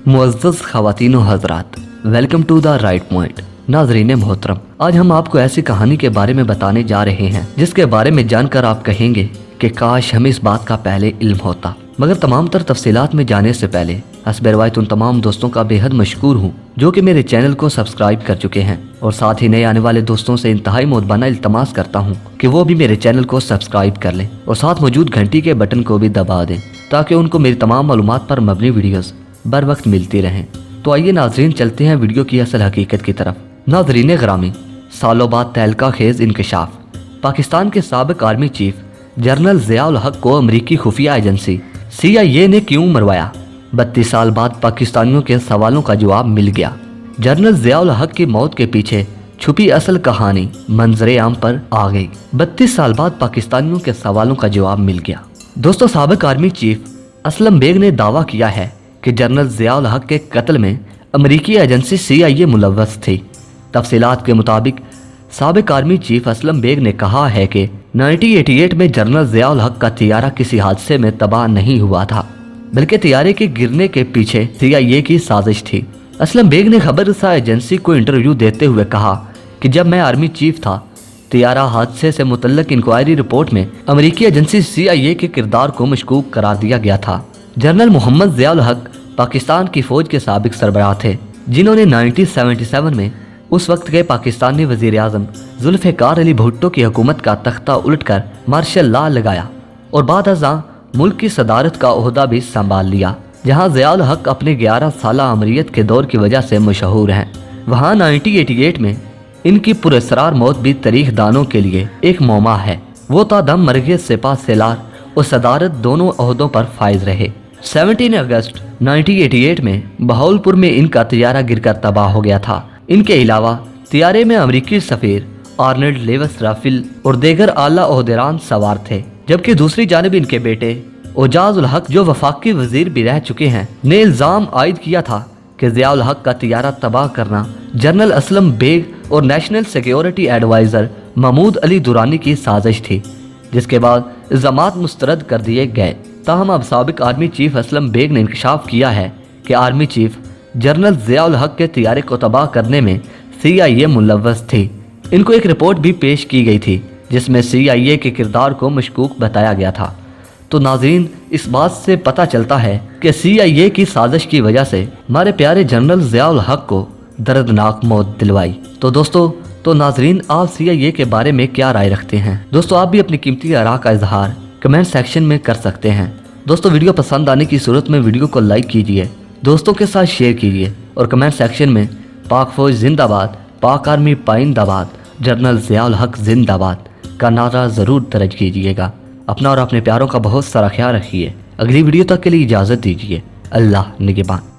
मुअज़्ज़ज़ ख़वातीन व हज़रात, welcome to the right point. नाज़रीन मोहतरम, आज हम आपको ऐसी कहानी के बारे में बताने जा रहे हैं जिसके बारे में जानकर आप कहेंगे कि काश हमें इस बात का पहले इल्म होता। मगर तमाम तर तफसीलात में जाने से पहले हस्ब रिवायत उन तमाम दोस्तों का बेहद मशकूर हूँ जो कि मेरे चैनल को सब्सक्राइब कर चुके हैं, और साथ ही नए आने वाले दोस्तों से इंतहाई मोहब्बाना इल्तमास करता हूँ कि वो भी मेरे चैनल को सब्सक्राइब कर लें और साथ मौजूद घंटी के बटन को भी दबा दें ताकि उनको मेरी तमाम मालूमात पर मबनी वीडियोस बर वक्त मिलती रहें। तो आइए नाजरीन, चलते हैं वीडियो की असल हकीकत की तरफ। नाजरीन ग्रामी, सालों बाद तहलका खेज इंकशाफ। पाकिस्तान के साबिक आर्मी चीफ जनरल ज़ियाउल हक को अमरीकी खुफिया एजेंसी CIA ने क्यों मरवाया? 32 साल बाद पाकिस्तानियों के सवालों का जवाब मिल गया। जनरल ज़ियाउल हक की मौत के पीछे छुपी असल कहानी मंजरे आम पर आ गई। 32 साल बाद पाकिस्तानियों के सवालों का जवाब मिल गया। दोस्तों, साबिक आर्मी चीफ असलम बेग ने दावा किया है कि जनरल ज़ियाउल हक के कत्ल में अमरीकी एजेंसी CIA मुलव्वस थी। तफसीलात के मुताबिक साबिक आर्मी चीफ असलम बेग ने कहा है कि 1988 में जनरल ज़ियाउल हक का तियारा किसी हादसे में तबाह नहीं हुआ था, बल्कि तियारे के गिरने के पीछे CIA की साजिश थी। असलम बेग ने खबरसां एजेंसी को इंटरव्यू देते हुए कहा कि जब मैं आर्मी चीफ था, तियारा हादसे से मुतल्लिक इंक्वायरी रिपोर्ट में अमरीकी एजेंसी CIA के किरदार को मशकूक करार दिया गया था। जनरल मोहम्मद ज़ियाउल हक पाकिस्तान की फौज के साबिक सरबराह थे, जिन्होंने 1977 में उस वक्त के पाकिस्तानी वजीर आज़म जुल्फ़िकार अली भुट्टो की हुकूमत का तख्ता उलटकर मार्शल लॉ लगाया और बाद अज़ां मुल्क की सदारत का ओहदा भी संभाल लिया। जहां ज़ियाउल हक अपने 11 साला अमरीयत के दौर की वजह से मशहूर हैं, वहां 1988 में इनकी पुरअसरार मौत भी तारीख दानों के लिए एक मौमा है। वो तादम मरगे सिपा सलार और सदारत दोनों ओहदों पर फाइज रहे। 17 अगस्त 1988 में बहावलपुर में इनका तियारा गिरकर तबाह हो गया था। इनके अलावा तियारे में अमरीकी सफीर आर्नल्ड लेवस राफिल और दीगर आला ओहदेरान सवार थे, जबकि दूसरी जानिब इनके बेटे एजाजुल हक, जो वफाकी वजीर भी रह चुके हैं, ने इल्जाम आयद किया था कि ज़ियाउल हक का तियारा तबाह करना जनरल असलम बेग और national security adviser Mahmud Ali Durrani की साजिश थी, जिसके बाद इल्जामात मुस्तरद कर दिए गए। ताहम अब साबिक आर्मी चीफ असलम बेग ने इंकशाफ किया है कि आर्मी चीफ जनरल ज़ियाउल हक के तियारे को तबाह करने में CIA मुलव्वस थी। इनको एक रिपोर्ट भी पेश की गई थी जिसमें CIA के किरदार को मशकूक बताया गया था। तो नाज़रीन, इस बात से पता चलता है कि CIA की साजिश की वजह से हमारे प्यारे जनरल ज़ियाउल हक को दर्दनाक मौत दिलवाई। तो नाज़रीन, आप CIA के बारे में क्या राय रखते हैं? दोस्तों, आप भी अपनी कीमती आरा का इजहार कमेंट सेक्शन में कर सकते हैं। दोस्तों, वीडियो पसंद आने की सूरत में वीडियो को लाइक कीजिए, दोस्तों के साथ शेयर कीजिए और कमेंट सेक्शन में पाक फौज जिंदाबाद, पाक आर्मी पाइंदाबाद, जनरल ज़ियाउल हक जिंदाबाद का नारा ज़रूर दर्ज कीजिएगा। अपना और अपने प्यारों का बहुत सारा ख्याल रखिए। अगली वीडियो तक के लिए इजाज़त दीजिए। अल्लाह निगहबान।